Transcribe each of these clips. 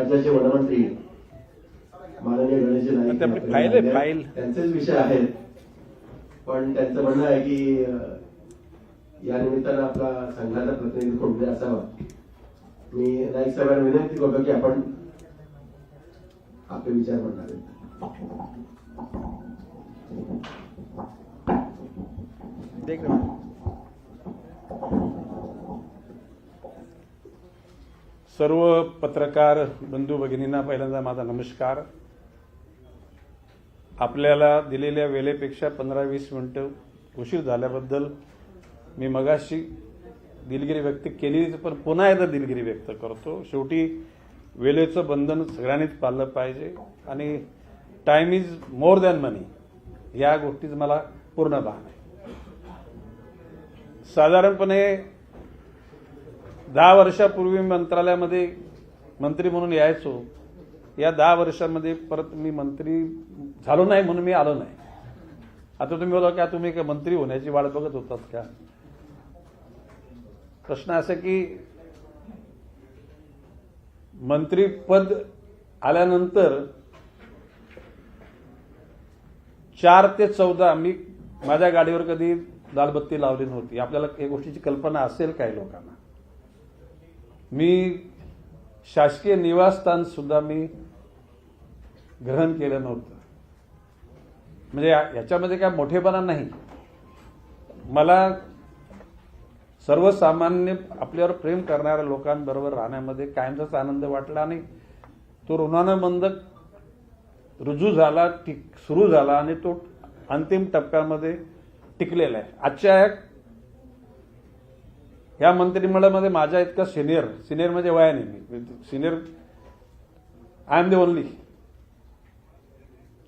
राज्याचे वनमंत्री माननीय गणेशजी नाईक त्यांचेच विषय आहेत, पण त्यांचं म्हणणं आहे की या निमित्तानं आपला संघाचा प्रतिनिधी कोणते असावा. मी नाईक साहेबांना विनंती करतो की आपण आपले विचार म्हणणार आहेत. सर्व पत्रकार बंधू भगिनींना पहिल्यांदा माझा नमस्कार. आपल्याला दिलेल्या वेळेपेक्षा 15-20 मिनिटं उशीर झाल्याबद्दल मी मगाशी दिलगिरी व्यक्त केली, पण पुन्हा एकदा दिलगिरी व्यक्त करतो. शेवटी वेळेचं बंधन सगळ्यांनीच पाळलं पाहिजे आणि टाइम इज मोर दॅन मनी या गोष्टीचं मला पूर्ण भान आहे. साधारणपणे 10 वर्षापूर्वी मंत्रालयामध्ये मंत्री म्हणून यायचो. या 10 वर्षामध्ये परत मी मंत्री झालो नाही म्हणून मी आलो नाही. आता तुम्ही बोला की तुम्ही का मंत्री होण्याची वाट बघत होतात का? प्रश्न असा की मंत्रीपद आल्यानंतर 4 ते 14 मी माझ्या गाडीवर कधी लालबत्ती लावली नव्हती. आपल्याला या गोष्टीची कल्पना असेल काही लोकांना. मी शासकीय निवासस्थान सुद्धा मी ग्रहण केलं नव्हतं. म्हणजे याच्यामध्ये काय मोठेपणा नाही. मला सर्वसामान्य आपल्यावर प्रेम करणाऱ्या लोकांबरोबर राहण्यामध्ये कायमचाच आनंद वाटला आणि तो ऋणानुबंध रुजू झाला, सुरू झाला आणि तो अंतिम टप्प्यामध्ये टिकलेला आहे. आजच्या या मंत्रिमंडळामध्ये माझ्या इतका सिनियर म्हणजे वयाने मी senior I am the only.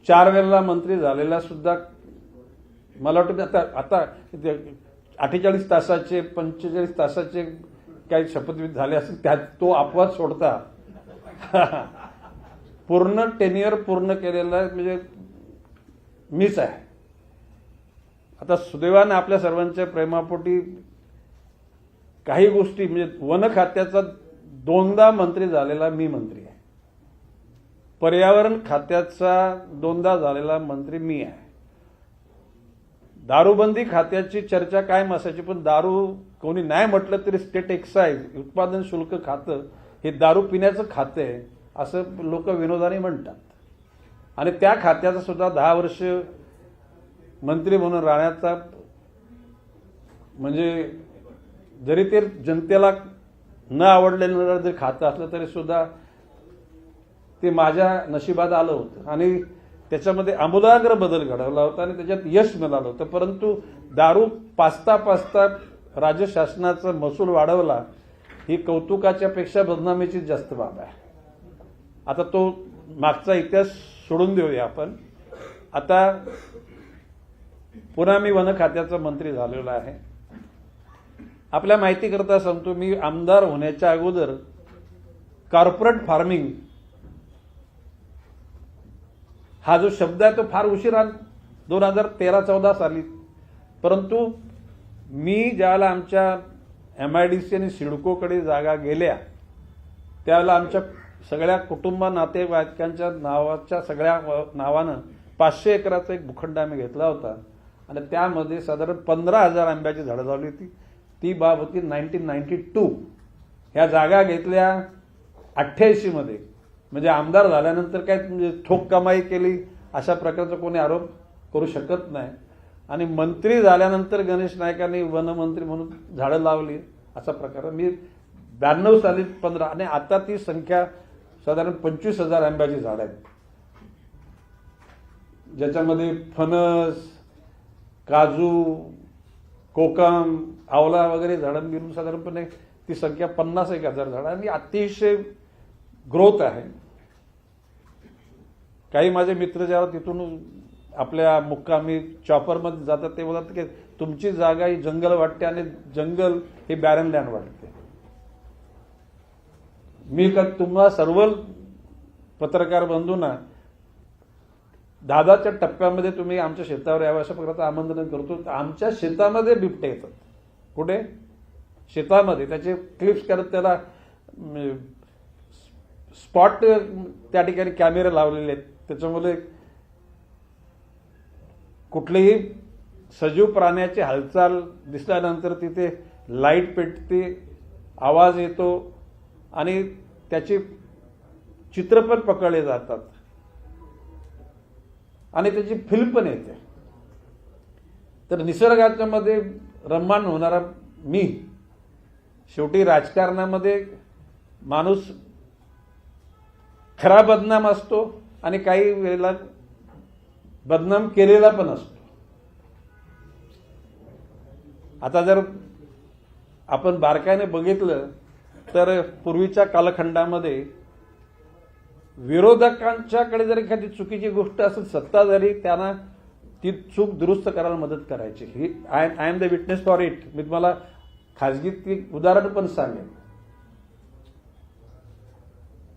4 वेळेला मंत्री झालेला सुद्धा मला वाटतं आता 48 तासाचे 45 तासाचे काही शपथविधी झाले असेल त्यात तो अपवाद सोडता पूर्ण टेन्युअर पूर्ण केलेला म्हणजे मीच आहे. आता सुदैवाने आपल्या सर्वांच्या प्रेमापोटी काही गोष्टी म्हणजे वन खात्याचा 2दा मंत्री झालेला मी मंत्री आहे. पर्यावरण खात्याचा 2दा झालेला मंत्री मी आहे. दारूबंदी खात्याची चर्चा कायम असायची, पण दारू कोणी नाही म्हटलं तरी स्टेट एक्साईज उत्पादन शुल्क खातं हे दारू पिण्याचं खातं आहे असं लोक विनोदाने म्हणतात. आणि त्या खात्याचा सुद्धा 10 वर्ष मंत्री म्हणून राहण्याचा म्हणजे जरी ते जनतेला न आवडलेलं जरी खातं असलं तरी सुद्धा ते माझ्या नशिबात आलं होतं आणि त्याच्यामध्ये आमूलाग्र बदल घडवला होता आणि त्याच्यात यश मिळालं होतं. परंतु दारू पाचता राज्य शासनाचा महसूल वाढवला ही कौतुकाच्या पेक्षा बदनामीची जास्त बाब आहे. आता तो मागचा इतिहास सोडून देऊया आपण. आता पुन्हा मी वन खात्याचा मंत्री झालेलो आहे. आपल्या माहिती करता सांगतो, मी आमदार होण्याच्या अगोदर कॉर्पोरेट फार्मिंग हा जो शब्द आहे तो फार उशिरा 2013-14 साली. परंतु मी ज्यावेळेला आमच्या MIDC आणि सिडकोकडे जागा गेल्या त्यावेळेला आमच्या सगळ्या कुटुंब नातेवाईकांच्या नावाच्या सगळ्या नावानं 500 एकराचा एक भूखंड आम्ही घेतला होता आणि त्यामध्ये साधारण 15,000 आंब्याची झाडं लावली होती. ती बाब होती 1992. ह्या जागा घेतल्या 88 मध्ये. म्हणजे आमदार झाल्यानंतर काय म्हणजे ठोक कमाई केली अशा प्रकारचा कोणी आरोप करू शकत नाही. आणि मंत्री झाल्यानंतर गणेश नाईकांनी वनमंत्री म्हणून झाडं लावली असा प्रकार. मी 92 साली 15 आणि आता ती संख्या साधारण 25,000 आंब्याची झाडं आहेत, ज्याच्यामध्ये फणस, काजू, कोकम, आवला वगैरे झाडं मिळून साधारणपणे ती संख्या 50,000 झाडं आणि अतिशय ग्रोथ आहे. काही माझे मित्र जेव्हा तिथून आपल्या मुक्कामी चॉपरमध्ये जातात ते बोलतात की तुमची जागा ही जंगल वाटते आणि जंगल हे बॅरन लँड वाटते. मी का तुम्हा सर्व पत्रकार बंधूंना 10च्या टप्प्यामध्ये तुम्ही आमच्या शेतावर यावं अशा प्रकारचं आमंत्रण करतो. आमच्या शेतामध्ये बिबटे येतात. कुठे? शेतामध्ये. त्याचे क्लिप्स करत त्याला स्पॉट त्या ठिकाणी कॅमेरे लावलेले आहेत, त्याच्यामुळे कुठलीही सजीव प्राण्याची हालचाल दिसल्यानंतर तिथे लाईट पेटते, आवाज येतो आणि त्याची चित्र पण पकडले जातात आणि त्याची फिल्म पण येते. तर निसर्गाच्या मध्ये रममाण होणारा मी, शेवटी राजकारणामध्ये माणूस खरा बदनाम असतो आणि काही वेळेला बदनाम केलेला पण असतो. आता जर आपण बारकाईने बघितलं तर पूर्वीच्या कालखंडामध्ये विरोधकांच्याकडे जर एखादी चुकीची गोष्ट असेल, सत्ताधारी त्यांना ती चूक दुरुस्त करायला मदत करायची. ही I am the witness for it. मी तुम्हाला खाजगीत उदाहरण पण सांगेन.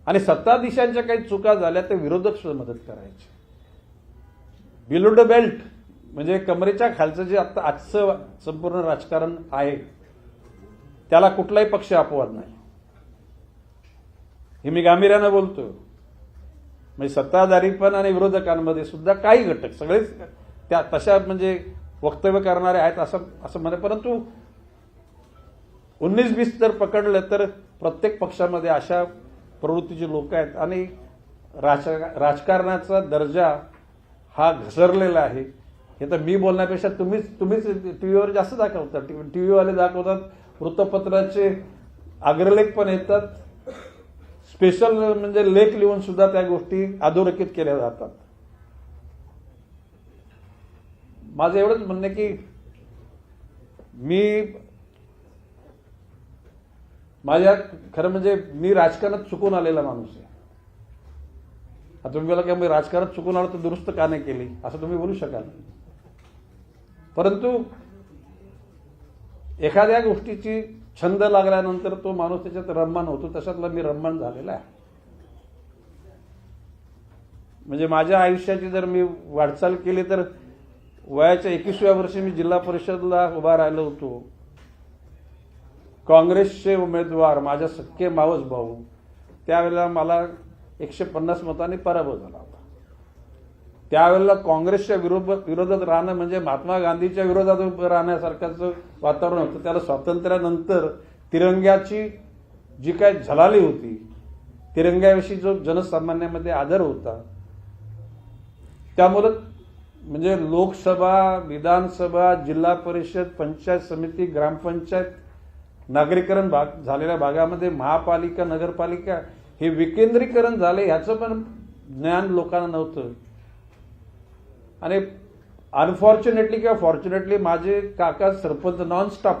आणि सत्ताधीशांच्या काही चुका झाल्या तर विरोधक सुद्धा मदत करायचे. बिलो द बेल्ट म्हणजे कमरेच्या खालचं जे आता आजचं संपूर्ण राजकारण आहे त्याला कुठलाही पक्ष अपवाद नाही. हे मी गांभीर्यानं बोलतो. म्हणजे सत्ताधारी पण आणि विरोधकांमध्ये सुद्धा काही घटक सगळेच त्या तशा म्हणजे वक्तव्य करणारे आहेत असं म्हणा. परंतु 19-20 जर पकडलं तर प्रत्येक पक्षामध्ये अशा प्रवृत्तीची लोक आहेत आणि राजकारणाचा दर्जा हा घसरलेला आहे. हे तर मी बोलण्यापेक्षा तुम्हीच टीव्हीवर जास्त दाखवतात. टीव्हीवाले दाखवतात, वृत्तपत्राचे अग्रलेख पण येतात, स्पेशल म्हणजे लेख लिहून सुद्धा त्या गोष्टी अधोरेखित केल्या जातात. माझं एवढंच म्हणणं की मी खरं म्हणजे मी राजकारणात चुकून आलेला माणूस आहे. आता तुम्ही बोला की मी राजकारणात चुकून आलो तर दुरुस्त का नाही केली असं तुम्ही बोलू शकाल. परंतु एखाद्या गोष्टीची छंद लागल्यानंतर तो माणूस त्याच्यात रममाण होतो. तशातला मी रममाण झालेला आहे. म्हणजे माझ्या आयुष्याची जर मी वाटचाल केली तर वयाच्या 21व्या वर्षी मी जिल्हा परिषदला उभा राहिलो होतो. काँग्रेसचे उमेदवार माझ्या सख्खे मावस भाऊ, त्यावेळेला मला 150 मतांनी पराभव झाला होता. त्यावेळेला काँग्रेसच्या विरोधात राहणं म्हणजे महात्मा गांधीच्या विरोधात राहण्यासारखं वातावरण होतं. त्याला स्वातंत्र्यानंतर तिरंग्याची जी काय झलाली होती, तिरंग्याविषयी जो जनसामान्यामध्ये आदर होता, त्यामुळे म्हणजे लोकसभा, विधानसभा, जिल्हा परिषद, पंचायत समिती, ग्रामपंचायत, नागरीकरण झालेल्या भागामध्ये महापालिका, नगरपालिका हे विकेंद्रीकरण झाले ह्याचं पण ज्ञान लोकांना नव्हतं. आणि अनफॉर्च्युनेटली किंवा फॉर्च्युनेटली माझे काका सरपंच नॉनस्टॉप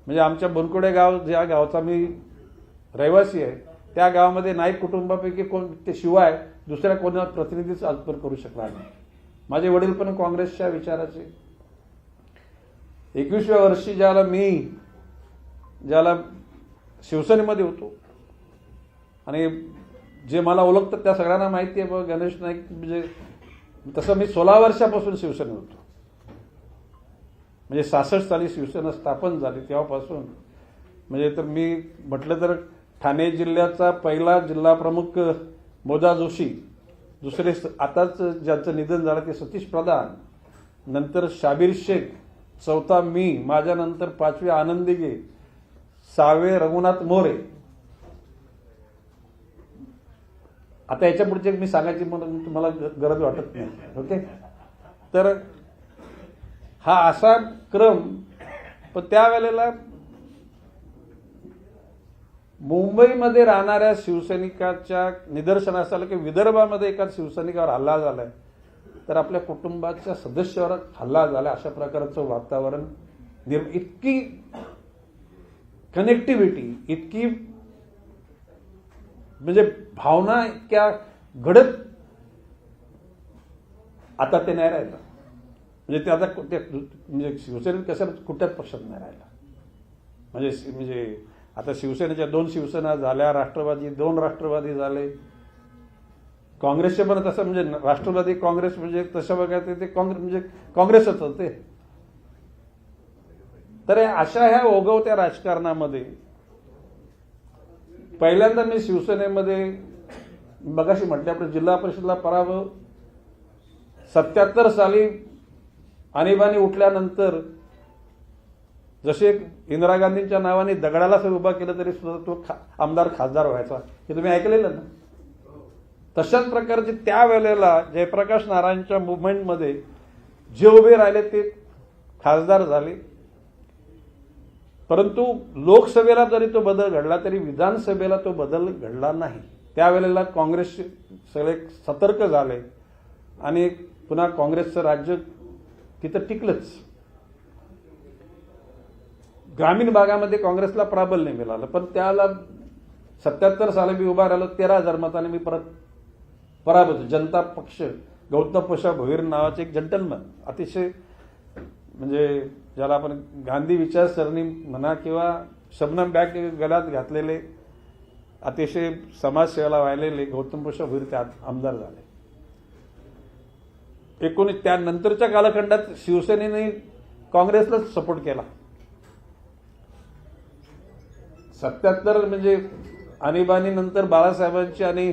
म्हणजे आमच्या बनकुडे गाव, ज्या गावचा मी रहिवासी आहे, त्या गावामध्ये नाईक कुटुंबापैकी कोण ते शिवाय दुसऱ्या कोणाला प्रतिनिधीच आजवर करू शकला नाही. माझे वडील पण काँग्रेसच्या विचाराचे. 21व्या वर्षी ज्याला शिवसेनेमध्ये होतो आणि जे मला ओळखतात त्या सगळ्यांना माहिती आहे बघ, गणेश नाईक म्हणजे तसं मी 16 वर्षापासून शिवसेनेत होतो. म्हणजे 66 साली शिवसेना स्थापन झाली तेव्हापासून. म्हणजे तर मी म्हटलं तर ठाणे जिल्ह्याचा पहिला जिल्हा प्रमुख मोजा जोशी, दुसरे आताच ज्यांचं निधन झालं ते सतीश प्रधान, नंतर शाबीर शेख, चौथा मी, माझ्यानंतर 5वे आनंद दिघे, 6वे रघुनाथ मोरे. आता याच्या पुढचे मी सांगायची म्हणून तुम्हाला गरज वाटत नाही. ओके. तर हा असा क्रम. पण त्यावेळेला मुंबईमध्ये राहणाऱ्या शिवसैनिकाच्या निदर्शनास आलं की विदर्भामध्ये एका शिवसैनिकावर हल्ला झालाय तर आपल्या कुटुंबाच्या सदस्यावर हल्ला झाला, अशा प्रकारचं वातावरण इतकी कनेक्टिव्हिटी, इतकी म्हणजे भावना इतक्या घडत आता ते नाही राहिलं. म्हणजे ते आता म्हणजे शिवसेनेत कशाला कुठल्याच पक्षात नाही राहिला. म्हणजे आता शिवसेनेच्या 2 शिवसेना झाल्या, राष्ट्रवादी 2 राष्ट्रवादी झाले, काँग्रेसचे पण तसं म्हणजे राष्ट्रवादी काँग्रेस म्हणजे तसं बघायचं ते म्हणजे काँग्रेसच होते. तर अशा ह्या ओघवत्या राजकारणामध्ये पहिल्यांदा मी शिवसेनेमध्ये मगाशी म्हटल्याप्रमाणे जिल्हा परिषदला पराभव 77 साली आणीबाणी उठल्यानंतर जसे इंदिरा गांधींच्या नावाने दगडाला उभा केलं तरी सुद्धा तो आमदार खासदार व्हायचा हे तुम्ही ऐकलेलं ना. तशाच प्रकारचे त्यावेळेला जयप्रकाश नारायणच्या मुवमेंटमध्ये जे उभे राहिले ते खासदार झाले. परंतु लोकसभेला जरी तो बदल घडला तरी विधानसभेला तो बदल घडला नाही. त्यावेळेला काँग्रेस सगळे सतर्क झाले आणि पुन्हा काँग्रेसचं राज्य तिथं टिकलंच. ग्रामीण भागामध्ये काँग्रेसला प्राबल्य मिळालं, पण त्याला 77 साली मी उभा राहिलो 13,000 मताने मी परत पराभूत. जनता पक्ष गौतम प्रसाद भोईर नावाचे एक जंटलमन, अतिशय म्हणजे ज्याला आपण गांधी विचारसरणी म्हणा किंवा शबनम बॅग गळ्यात घातलेले अतिशय समाजसेवेला वाहिलेले गौतम प्रसाद भोईर त्यात आमदार झाले. त्यानंतरच्या कालखंडात शिवसेनेने काँग्रेसला सपोर्ट केला. 77 म्हणजे आणीबाणीनंतर बाळासाहेबांची आणि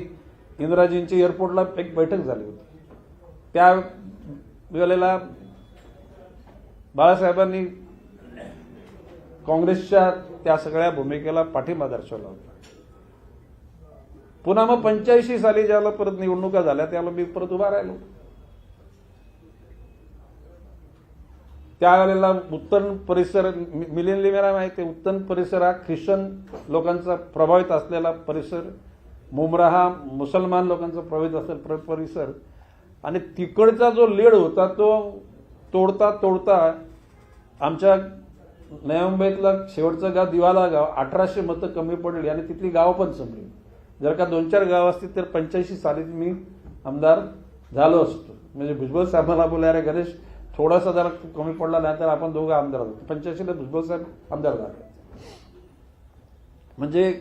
इंदिराजींची एअरपोर्टला एक बैठक झाली होती. त्या वेळेला बाळासाहेबांनी काँग्रेसच्या त्या सगळ्या भूमिकेला पाठिंबा दर्शवला होता. पुन्हा मग 85 साली ज्याला परत निवडणुका झाल्या त्याला मी परत उभा राहिलो. त्यावेळेला उत्तर परिसर मिलिंद मेरा माहिती आहे, उत्तर परिसर हा ख्रिश्चन लोकांचा प्रभावित असलेला परिसर, मुंब्रा हा मुसलमान लोकांचा प्रभावित असलेला परिसर, आणि तिकडचा जो लीड होता तो तोडता तोडता आमच्या नवी मुंबईतला शेवटचं गाव दिवाला गाव 1800 मतं कमी पडली आणि तिथली गावं पण संपली. जर का 2-4 गाव असतील तर 85 साली मी आमदार झालो असतो. म्हणजे भुजबळ साहेबांना बोलले, अरे गणेश थोडासा जरा कमी पडला नाही तर आपण दोघं आमदार होतो. 85ला भुजबळ साहेब आमदार झाले. म्हणजे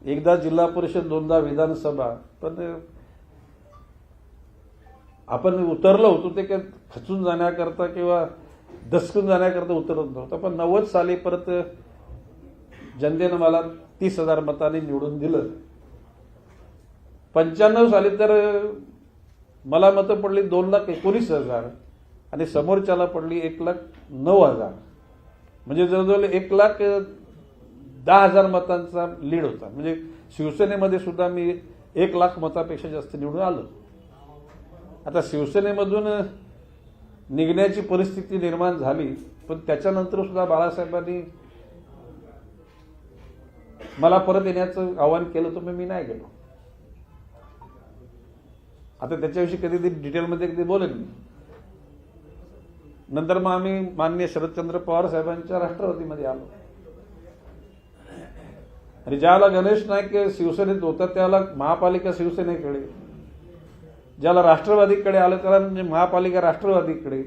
एकदा जिल्हा परिषद, 2दा विधानसभा, पण आपण उतरलो होतो ते खचून जाण्याकरता किंवा दसकून जाण्याकरता उतरत नव्हतं. पण 90 साली परत जनतेनं मला 30,000 मतांनी निवडून दिलं. 95 साली तर मला मतं पडली 2,19,000 आणि समोरच्याला पडली 1,09,000. म्हणजे जवळजवळ 1,10,000 मतांचा लीड होता. म्हणजे शिवसेनेमध्ये सुद्धा मी 1,00,000 मतापेक्षा जास्त निवडून आलो. आता शिवसेनेमधून निघण्याची परिस्थिती निर्माण झाली, पण त्याच्यानंतर सुद्धा बाळासाहेबांनी मला परत येण्याचं आवाहन केलं तर मी नाही गेलो. आता त्याच्याविषयी कधी डिटेलमध्ये कधी बोलेन मी. नंतर मग आम्ही माननीय शरदचंद्र पवार साहेबांच्या राष्ट्रवादीमध्ये आलो. आणि ज्याला गणेश नाईक शिवसेनेत होता त्याला महापालिका शिवसेनेकडे, ज्याला राष्ट्रवादीकडे आलं त्याला म्हणजे महापालिका राष्ट्रवादीकडे,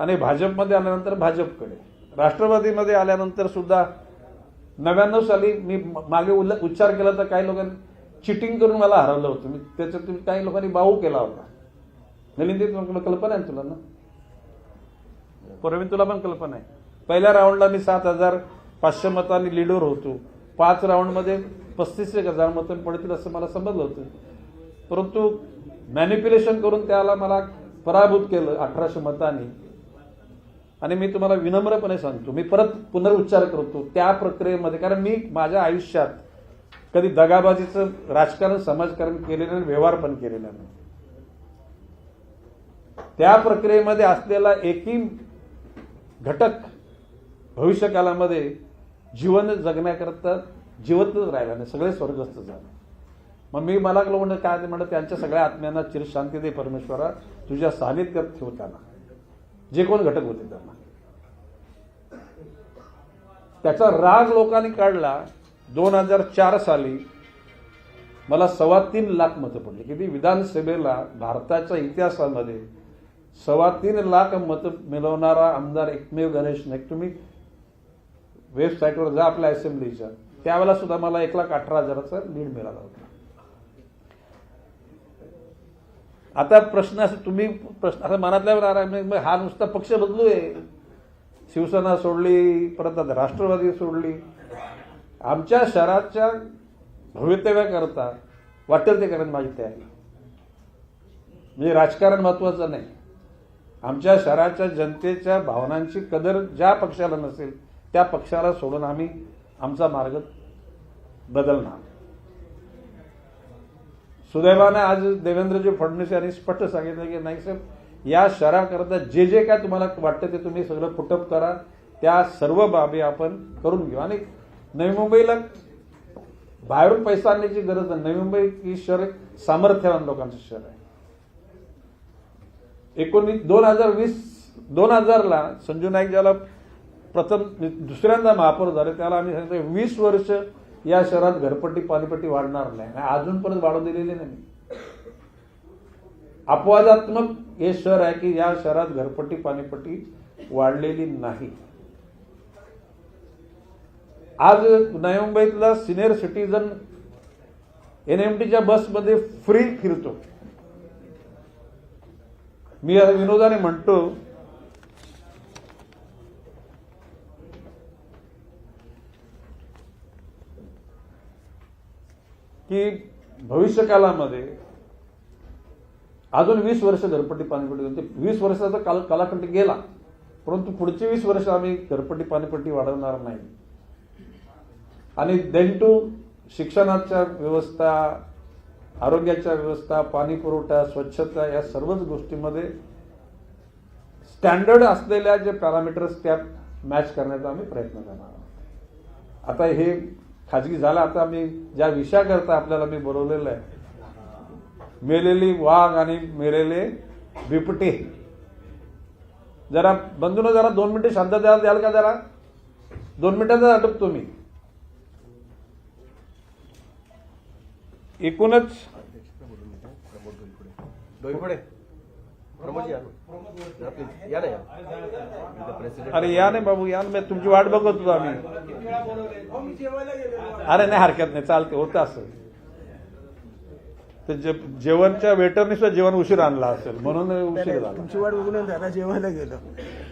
आणि भाजपमध्ये आल्यानंतर भाजपकडे. राष्ट्रवादीमध्ये आल्यानंतर सुद्धा 99 साली मी मागे उच्चार केला तर काही लोकांनी चिटिंग करून मला हरवलं होतं. त्याच्यात काही लोकांनी बाऊ केला होता. नलिंदी कल्पना आहे तुला ना? परवीन तुला पण कल्पना आहे. पहिल्या राऊंडला मी 7,500 मतांनी लीडवर होतो. 5 राऊंडमध्ये 35,000 मतं पडतील असं मला समजलं होतं. परंतु मॅनिप्युलेशन करून त्याला मला पराभूत केलं 1800 मतांनी. आणि मी तुम्हाला विनम्रपणे सांगतो, मी परत पुनरुच्चार करतो त्या प्रक्रियेमध्ये, कारण मी माझ्या आयुष्यात कधी दगाबाजीचं राजकारण, समाजकारण केलेलं नाही, व्यवहार पण केलेला नाही. त्या प्रक्रियेमध्ये असलेला एकही घटक भविष्यकालामध्ये जीवन जगण्याकरता जिवंतच राहिला नाही, सगळे स्वर्गस्थ झाले. मग मी मला म्हणलं काय ते म्हणलं, त्यांच्या सगळ्या आत्म्यांना चिरशांती दे परमेश्वरा, तुझ्या सानिध्यात ठेवताना, जे कोण घटक होते त्यांना. त्याचा राग लोकांनी काढला. 2004 साली मला 3.25 लाख मतं पडली. किती? विधानसभेला भारताच्या इतिहासामध्ये 3.25 लाख मतं मिळवणारा आमदार एकमेव गणेश नाईक. तुम्ही वेबसाईटवर जा आपल्या असेंब्लीच्या, त्यावेळेला सुद्धा मला 1,18,000चा लीड मिळाला होता. आता प्रश्न असं तुम्ही असं मनातल्या हा नुसता पक्ष बदलूय, शिवसेना सोडली, परत आता राष्ट्रवादी सोडली. आमच्या शहराच्या भवितव्य करता वाटेल ते करायला माझी तयारी. म्हणजे राजकारण महत्वाचं नाही. आमच्या शहराच्या जनतेच्या भावनांची कदर ज्या पक्षाला नसेल त्या पक्षाला सोडून आम्ही आमचा मार्ग बदलणार. सुदैवाने आज देवेंद्रजी फडणवीस यांनी स्पष्ट सांगितलं की नाही साहेब, या शहराकरता जे जे काय तुम्हाला वाटतं ते तुम्ही सगळं पुटअप करा, त्या सर्व बाबी आपण करून घेऊ. आणि नवी मुंबईला बाहेरून पैसा आणण्याची गरज नाही. नवी मुंबई ही शहर एक सामर्थ्यवान लोकांचं शहर आहे. 2000ला संजू नाईक ज्याला प्रथम दुसऱ्यांदा महापौर झाले त्याला आम्ही सांगितलं 20 वर्ष या शहरात घरपट्टी पाणीपट्टी वाढणार नाही. अजूनपर्यंत वाढवू दिलेली नाही. अपवादात्मक हे शहर आहे की या शहरात घरपट्टी पाणीपट्टी वाढलेली नाही. आज नवी मुंबईतला सिनियर सिटीजन NMTच्या बसमध्ये फ्री फिरतो. मी विनोदाने म्हणतो की भविष्यकालामध्ये अजून 20 वर्ष घरपट्टी पाणीपट्टी होते. 20 वर्षाचा कालखंड गेला, परंतु पुढची 20 वर्ष आम्ही घरपट्टी पाणीपट्टी वाढवणार नाही. आणि देन टू शिक्षणाच्या व्यवस्था, आरोग्याच्या व्यवस्था, पाणी पुरवठा, स्वच्छता या सर्वच गोष्टीमध्ये स्टँडर्ड असलेल्या जे पॅरामीटर्स त्या मॅच करण्याचा आम्ही प्रयत्न करणार आहोत. आता हे खाजगी झालं. आता आम्ही ज्या विषयाकरता आपल्याला मी बोलवलेलं आहे, मेलेली वाघ आणि मेलेले बिबटे, जरा बंधून जरा 2 मिनिटं शांत द्याल का? जरा 2 मिनिटाचा अटकतो मी. एकूणच अरे या नाही बाबू, या नाही, तुमची वाट बघत होतो आम्ही. अरे नाही, हरकत नाही, चालते, होतं असं. तर जेवणच्या वेटरने सुद्धा जेवण उशीर आणला असेल म्हणून उशीर झाला. तुमची वाट बघून दादा जेवायला गेलो.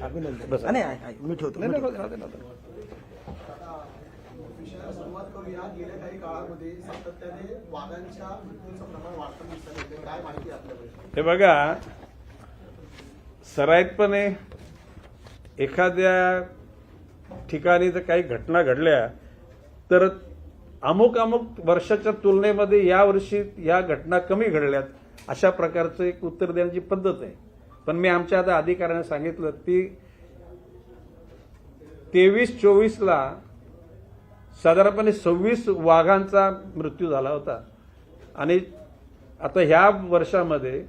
अभिनंदन. मी ठेवतो. सुरुवात करूया. गेल्या काही काळामध्ये सातत्याने वाघांच्या मृत्यूचं प्रमाण वाढताना दिसत होते. काय माहिती आपल्याकडे? हे बघा, सराईतपणे एखाद्या ठिकाणी जर काही घटना घडल्या तर अमुक वर्षाच्या तुलनेमध्ये या वर्षी या घटना कमी घडल्यात अशा प्रकारचं एक उत्तर देण्याची पद्धत आहे. पण मी आमच्या आता अधिकाऱ्यांना सांगितलं ती 23-24ला साधारणपणे 26 वाघांचा मृत्यू झाला होता आणि आता ह्या वर्षामध्ये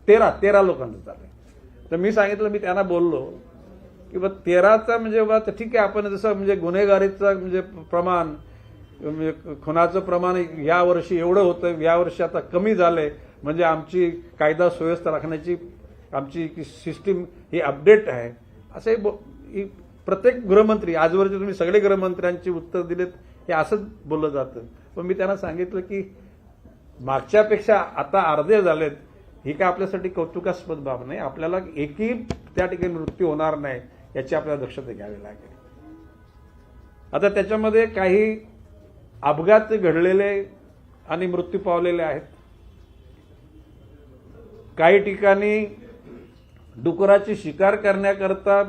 13 लोकांचं झालंय. तर मी सांगितलं, मी त्यांना बोललो की बा 13चा म्हणजे बा ठीक आहे, आपण जसं म्हणजे गुन्हेगारीचं म्हणजे प्रमाण, म्हणजे खुनाचं प्रमाण या वर्षी एवढं होतं, या वर्षी आता कमी झालंय, म्हणजे आमची कायदा सुव्यवस्था राखण्याची आमची सिस्टीम ही अपडेट आहे असं प्रत्येक गृहमंत्री, आजवरचे तुम्ही सगळे गृहमंत्र्यांची उत्तर दिलेत, हे असंच बोललं जातं. पण मी त्यांना सांगितलं की मागच्यापेक्षा आता अर्धे झालेत, ही काय आपल्यासाठी कौतुकास्पद बाब नाही. आपल्याला एकही त्या ठिकाणी मृत्यू होणार नाही याची आपल्याला दक्षता घ्यावी लागेल. आता त्याच्यामध्ये काही अपघात घडलेले आणि मृत्यू पावलेले आहेत. काही ठिकाणी डुकराची शिकार करण्याकरता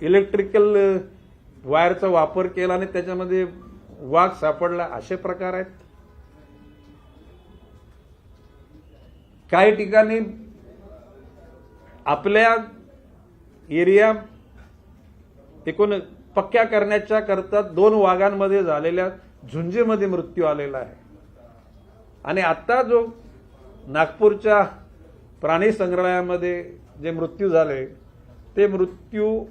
इलेक्ट्रिकल वायरचा वापर केला आणि त्याच्यामध्ये वाघ सापडला, असे प्रकार आहेत. काही ठिकाणी आपल्या एरिया एकूण पक्क्या करण्याच्या करता 2 वाघांमध्ये झालेल्या झुंजीमध्ये मृत्यू आलेला आहे. आणि आता जो नागपूरच्या प्राणी संग्रहालयामध्ये जे मृत्यू झाले ते मृत्यू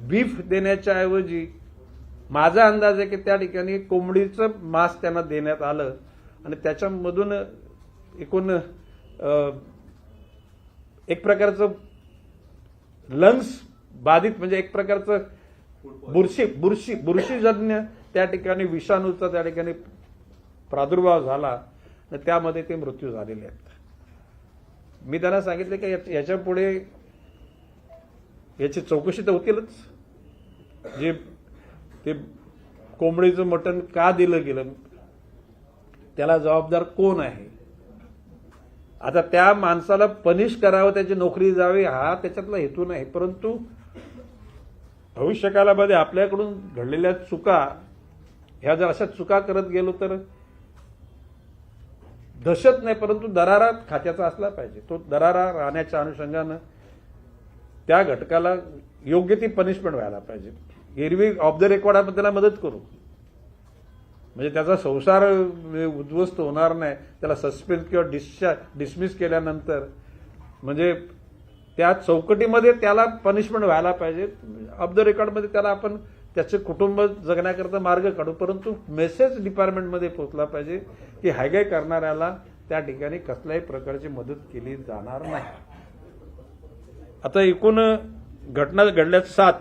बीफ देण्याच्या ऐवजी माझा अंदाज आहे की त्या ठिकाणी कोंबडीचं मांस त्यांना देण्यात आलं आणि त्याच्यामधून एकूण एक प्रकारचं लंग्स बाधित, म्हणजे एक प्रकारचं बुरशीजन्य त्या ठिकाणी विषाणूचा त्या ठिकाणी प्रादुर्भाव झाला आणि त्यामध्ये ते मृत्यू झालेले आहेत. मी त्यांना सांगितलं की याच्या पुढे याची चौकशी तर होतीलच. जे ते कोंबडीचं मटण का दिलं गेलं, त्याला जबाबदार कोण आहे. आता त्या माणसाला पनिश करावं, त्याची नोकरी जावी, हा त्याच्यातला हेतू नाही. परंतु भविष्यकालामध्ये आपल्याकडून घडलेल्या चुका, ह्या जर अशा चुका करत गेलो तर दहशत नाही, परंतु दरारा खात्याचा असला पाहिजे. तो दरारा राहण्याच्या अनुषंगानं त्या घटकाला योग्य ती पनिशमेंट व्हायला पाहिजे. एरवी ऑफ द रेकॉर्ड आपण त्याला मदत करू, म्हणजे त्याचा संसार उद्ध्वस्त होणार नाही. त्याला सस्पेंड किंवा डिसमिस केल्यानंतर म्हणजे त्या चौकटीमध्ये त्याला पनिशमेंट व्हायला पाहिजे. ऑफ द रेकॉर्डमध्ये त्याला आपण त्याचे कुटुंब जगण्याकरता मार्ग काढू, परंतु मेसेज डिपार्टमेंटमध्ये पोहोचला पाहिजे की हायगाय करणाऱ्याला त्या ठिकाणी कसल्याही प्रकारची मदत केली जाणार नाही. आता एकूण घटना घडल्या 7.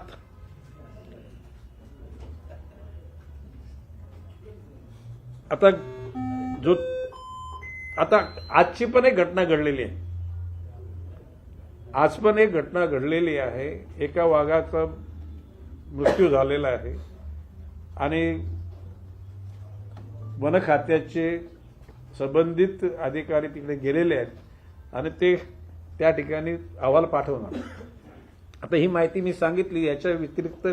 आता आजची पण एक घटना घडलेली आहे. आज पण एक घटना घडलेली आहे. एका वाघाचा मृत्यू झालेला आहे आणि वन खात्याचे संबंधित अधिकारी तिकडे गेलेले आहेत आणि ते त्या ठिकाणी अहवाल पाठवणार. आता ही माहिती मी सांगितली. याच्या व्यतिरिक्त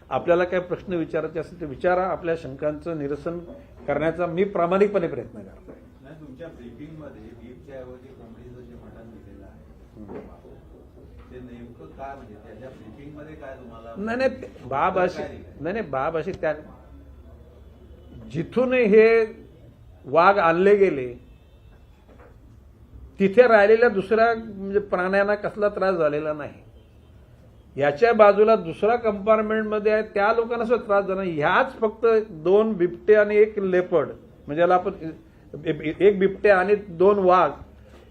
आपल्याला काय प्रश्न विचारायचे असेल तर विचारा. आपल्या शंकांचं निरसन करण्याचा मी प्रामाणिकपणे प्रयत्न करतो. तुमच्या ब्रीफिंगमध्ये बीफच्या ऐवजी कोंबडीचं जे मटण दिलेलं आहे ते नेमकं काय, म्हणजे त्याच्या ब्रीफिंगमध्ये काय तुम्हाला नाही बाब अशी त्या जिथून हे वाघ आणले गेले तिथे राहिलेल्या दुसऱ्या म्हणजे प्राण्यांना कसला त्रास झालेला नाही. याच्या बाजूला दुसरा कंपार्टमेंटमध्ये आहे त्या लोकांना सुद्धा त्रास झाला. ह्याच फक्त 2 बिबटे आणि 1 लेपर्ड, म्हणजे याला आपण 1 बिबटे आणि 2 वाघ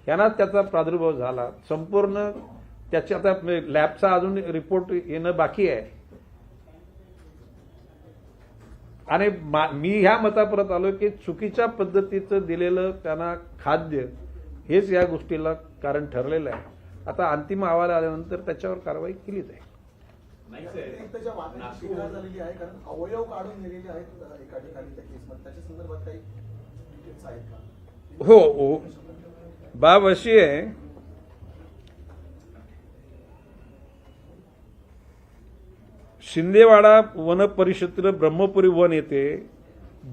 यांनाच त्याचा प्रादुर्भाव झाला. संपूर्ण त्याची आता लॅबचा अजून रिपोर्ट येणं बाकी आहे. आणि मी ह्या मतापर्यंत आलो की चुकीच्या पद्धतीचं दिलेलं त्यांना खाद्य हेच या गोष्टीला कारण ठरलेलं आहे. आता अंतिम अहवाल आल्यानंतर त्याच्यावर कारवाई केली जाईल. ज्या वाघाची शिकार झालेली आहे, कारण अवयव काढून नेलेले आहेत एका ठिकाणी त्या केसमध्ये, त्याच्या संदर्भात काही डिटेल्स आहेत का? हो, बाब अशी आहे, शिंदेवाडा वन परिक्षेत्र ब्रह्मपुरी वन येथे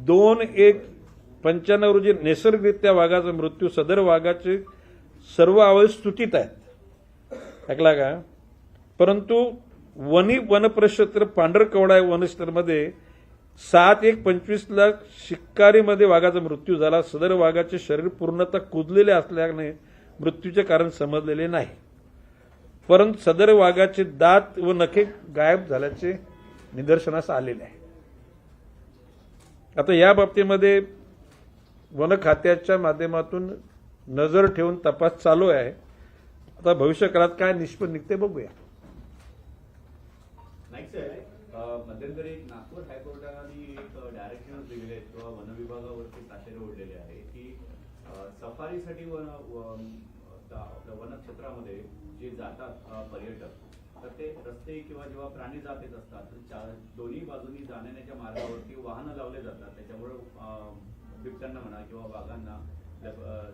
2/1/95 रोजी नैसर्गिकरित्या वाघाचा मृत्यू. सदर वाघाचे सर्व अवयव सुटीत आहेत, ऐकला का. परंतु वनी वन परिक्षेत्र पांढरकवडा वनक्षेत्रामध्ये 7/1/25ला शिकारीमध्ये वाघाचा मृत्यू झाला. सदर वाघाचे शरीर पूर्णतः कुजलेले असल्याने मृत्यूचे कारण समजलेले नाही, परंतु सदर वाघाचे दात व नखे गायब झाल्याचे निदर्शनास आलेले आहे. आता या बाबतीमध्ये वन खात्याच्या माध्यमातून नजर ठेवून तपास चालू आहे. आता भविष्यकाळात काय निष्पन्न निघते बघूया. नाईक साहेब, मध्यंतरी नागपूर हायकोर्टाने एक डायरेक्शन दिलेले आहेत किंवा वन विभागावरती ताशेरे ओढलेले आहे की सफारीसाठी आपल्या वनक्षेत्रामध्ये जे जातात पर्यटक, तर ते रस्ते किंवा जेव्हा प्राणी जात येत असतात तर दोन्ही बाजूनी जाण्याच्या मार्गावरती वाहनं लावले जातात. त्याच्यामुळे बिबट्यांना म्हणा किंवा वाघांना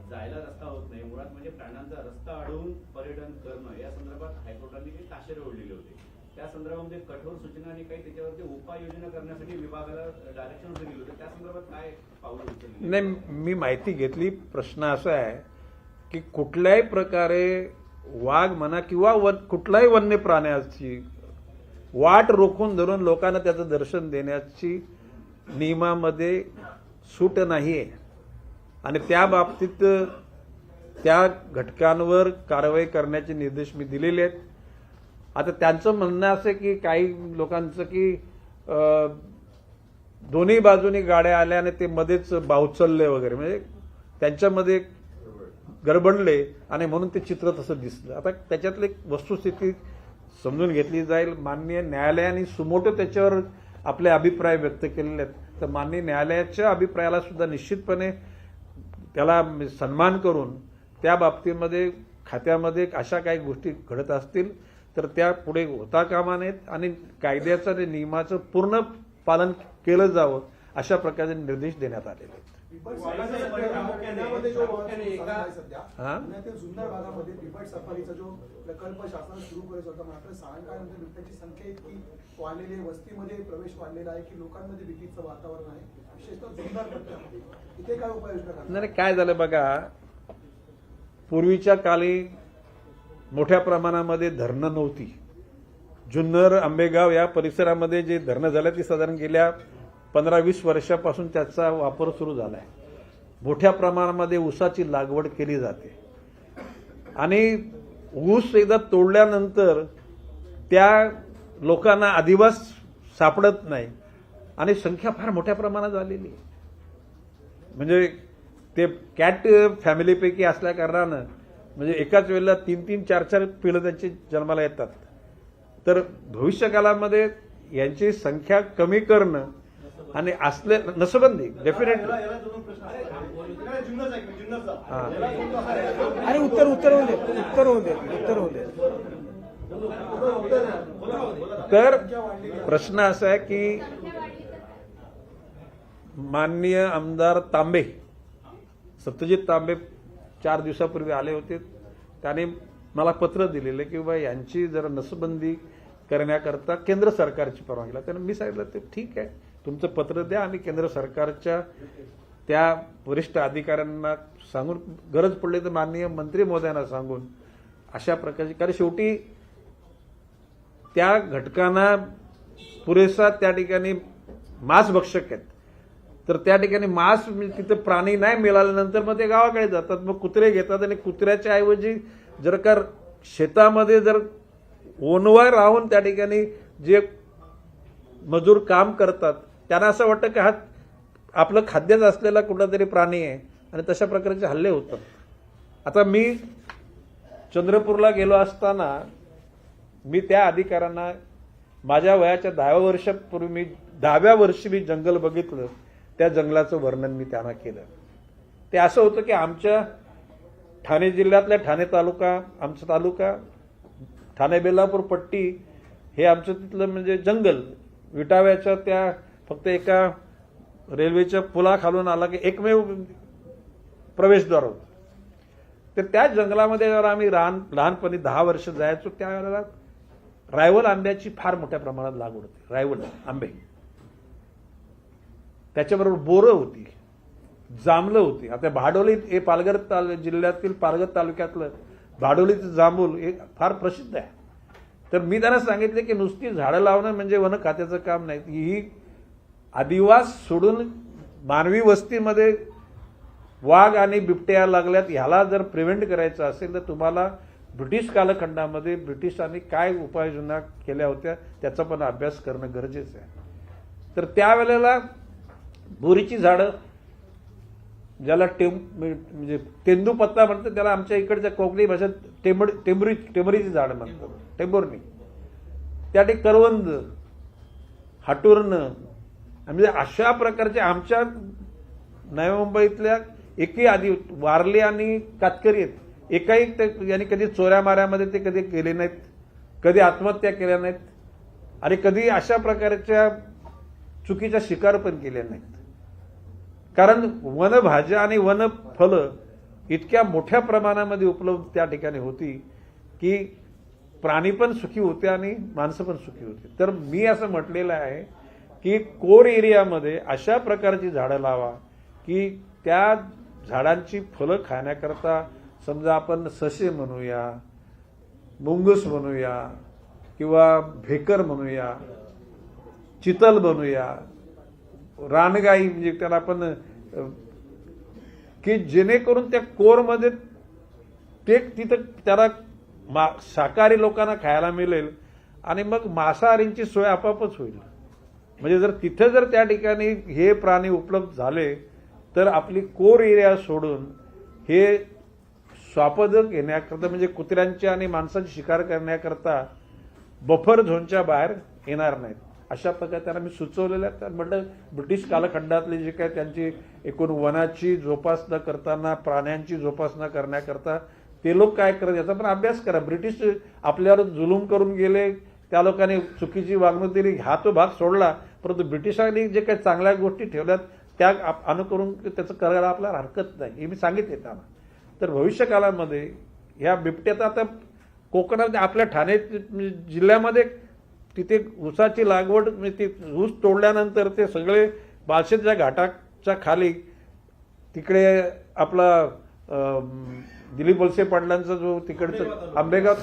जायला रस्ता होत नाही. मुळात म्हणजे प्राण्यांचा रस्ता अडवून पर्यटन करणं या संदर्भात हायकोर्टाने काही ताशेरे ओढलेले होते. त्या संदर्भामध्ये कठोर सूचना आणि काही त्याच्यावरती उपाययोजना करण्यासाठी विभागाला डायरेक्शन दिली होते. त्या संदर्भात काय पाऊल उचलली? नाही, मी माहिती घेतली. प्रश्न असा आहे की कुठल्याही प्रकारे वाघ म्हणा किंवा कुठल्याही वन्य प्राण्याची वाट रोखून धरून लोकांना त्याचं दर्शन देण्याची नियमामध्ये सूट नाहीये आणि त्या बाबतीत त्या घटकांवर कारवाई करण्याचे निर्देश मी दिलेले आहेत. आता त्यांचं म्हणणं असं की काही लोकांचं की दोन्ही बाजूनी गाड्या आल्या आणि ते मध्येच बाहुचलले वगैरे, म्हणजे त्यांच्यामध्ये गडबडले आणि म्हणून ते चित्र तसं दिसलं. आता त्याच्यातली वस्तुस्थिती समजून घेतली जाईल. माननीय न्यायालयाने सुमोटो त्याच्यावर आपले अभिप्राय व्यक्त केलेले आहेत. तर माननीय न्यायालयाच्या अभिप्रायाला सुद्धा निश्चितपणे त्याला सन्मान करून त्या बाबतीमध्ये खात्यामध्ये अशा काही गोष्टी घडत असतील तर त्या पुढे होता कामा नयेत आणि कायद्याचं आणि नियमाचं पूर्ण पालन केलं जावं अशा प्रकारचे निर्देश देण्यात आलेले आहेत. बिबट सफारीमध्ये जो सध्या हा? पुण्यातील जुन्नर भागामध्ये बिबट सफारीचा जो प्रकल्प शासनाने सुरू करायचा होता, मात्र सायंकाळनंतर बिबट्याची संख्या इतकी वाढलेली आहे, वस्तीमध्ये प्रवेश वाढलेला आहे की लोकांमध्ये भीतीचं वातावरण आहे, विशेषतः जुन्नर पट्ट्यामध्ये. इथे काय उपाययोजना करणार? नाही, काय झालं बघा, पूर्वीच्या काळी मोठ्या प्रमाणामध्ये धरणं नव्हती. जुन्नर आंबेगाव या परिसरामध्ये जे धरणं झालं ती साधारण गेल्या 15-20 वर्षापासून त्याचा वापर सुरू झाला आहे. मोठ्या प्रमाणामध्ये ऊसाची लागवड केली जाते आणि ऊस एकदा तोडल्यानंतर त्या लोकांना अधिवास सापडत नाही आणि संख्या फार मोठ्या प्रमाणात झालेली आहे. म्हणजे ते कॅट फॅमिलीपैकी असल्या कारणानं म्हणजे एकाच वेळेला 3-3, 4-4 पिढं त्यांची जन्माला येतात. तर भविष्यकाळामध्ये यांची संख्या कमी करणं आणि असले नसबंदी डेफिनेटली. अरे उत्तर होऊ दे. तर प्रश्न असा आहे की माननीय आमदार तांबे, सत्यजित तांबे 4 दिवसापूर्वी आले होते. त्याने मला पत्र दिलेलं की बाबा यांची जरा नसबंदी करण्याकरता केंद्र सरकारची परवानगी लागते. तर मी सांगितलं ते ठीक आहे, तुमचं पत्र द्या आणि केंद्र सरकारच्या त्या वरिष्ठ अधिकाऱ्यांना सांगून, गरज पडली तर माननीय मंत्री महोदयांना सांगून अशा प्रकारची, कारण शेवटी त्या घटकांना पुरेसा त्या ठिकाणी मांस भक्षक आहेत. तर त्या ठिकाणी मांस तिथं प्राणी नाही मिळाल्यानंतर मग ते गावाकडे जातात, मग कुत्रे घेतात आणि कुत्र्याच्या ऐवजी जर का शेतामध्ये जर ओनवर राहून त्या ठिकाणी जे मजूर काम करतात त्यांना असं वाटतं की हा आपलं खाद्यच असलेला कुठला तरी प्राणी आहे आणि तशा प्रकारचे हल्ले होतात. आता मी चंद्रपूरला गेलो असताना मी त्या अधिकाऱ्यांना माझ्या वयाच्या 10व्या वर्षापूर्वी 10व्या वर्षी मी जंगल बघितलं, त्या जंगलाचं वर्णन मी त्यांना केलं. ते असं होतं की आमच्या ठाणे जिल्ह्यातल्या ठाणे तालुका, आमचा तालुका ठाणे बेलापूर पट्टी हे आमचं तिथलं म्हणजे जंगल, विटाव्याच्या त्या फक्त एका रेल्वेच्या पुलाखालून आला की एकमेव प्रवेशद्वार होतं. तर त्या जंगलामध्ये जेव्हा आम्ही लहानपणी 10 वर्ष जायचो त्यावेळेला रायवल आंब्याची फार मोठ्या प्रमाणात लागवड होती. रायवल आंबे, त्याच्याबरोबर बोरं होती, जांभलं होती. आता भाडोली हे पालघर जिल्ह्यातील पालघर तालुक्यातलं भाडोलीचं जांभूल हे फार प्रसिद्ध आहे. तर मी त्यांना सांगितले की नुसती झाडं लावणं म्हणजे वन खात्याचं काम नाही, ही आदिवास सोडून मानवी वस्तीमध्ये वाघ आणि बिबट्या लागल्यात, ह्याला जर प्रिव्हेंट करायचं असेल तर तुम्हाला ब्रिटिश कालखंडामध्ये ब्रिटिशांनी काय उपाययोजना केल्या होत्या त्याचा पण अभ्यास करणं गरजेचं आहे. तर त्यावेळेला बोरीची झाडं, ज्याला म्हणजे तेंदूपत्ता म्हणतात, त्याला आमच्या इकडच्या कोकणी भाषेत टेंबरीची झाडं म्हणतात, टेंबोर्णी. त्या ठिकाणी करवंद, हाटुरणं, म्हणजे अशा प्रकारचे आमच्या नवी मुंबईतल्या एकही आधी वारले आणि कातकरी आहेत, एकाही यांनी कधी चोऱ्या माऱ्यामध्ये ते कधी गेले नाहीत, कधी आत्महत्या केल्या नाहीत आणि कधी अशा प्रकारच्या चुकीच्या शिकार पण केल्या नाहीत. कारण वनभाज्या आणि वनफलं इतक्या मोठ्या प्रमाणामध्ये उपलब्ध त्या ठिकाणी होती की प्राणी पण सुखी होते आणि माणसं पण सुखी होती. तर मी असं म्हटलेलं आहे की कोर एरियामध्ये अशा प्रकारची झाडं लावा की त्या झाडांची फळं खाण्याकरता, समजा आपण ससे म्हणूया, मुंगूस म्हणूया किंवा भेकर म्हणूया, चितल म्हणूया, रानगाई म्हणजे त्याला आपण, की जेणेकरून त्या कोरमध्ये ते तिथं त्याला शाकाहारी लोकांना खायला मिळेल आणि मग मांसाहारींची सोय आपापच होईल. म्हणजे जर तिथे जर त्या ठिकाणी हे प्राणी उपलब्ध झाले तर आपली कोर एरिया सोडून हे स्वापदक घेण्याकरता म्हणजे कुत्र्यांची आणि माणसाची शिकार करण्याकरता बफर झोनच्या बाहेर येणार नाहीत. अशा प्रकारे त्यांना मी सुचवलेलं आहे. म्हटलं ब्रिटिश कालखंडातली जे काय त्यांची एकूण वनाची जोपासना करताना, प्राण्यांची जोपासना करण्याकरता ते लोक काय करत याचा पण अभ्यास करा. ब्रिटिश आपल्यावर जुलूम करून गेले, त्या लोकांनी चुकीची वागणूक दिली, हा तो भाग सोडला, परंतु ब्रिटिशांनी जे काही चांगल्या गोष्टी ठेवल्यात त्या अनुकरून त्याचं करायला आपल्याला हरकत नाही, हे मी सांगितले त्यांना. तर भविष्य काळामध्ये ह्या बिबट्यात आता कोकणामध्ये आपल्या ठाणे जिल्ह्यामध्ये तिथे ऊसाची लागवड ते ऊस तोडल्यानंतर ते सगळे बालशेच्या घाटाच्या खाली तिकडे आपला दिलीप वळसे पाटलांचा जो तिकडचं आंबेगाव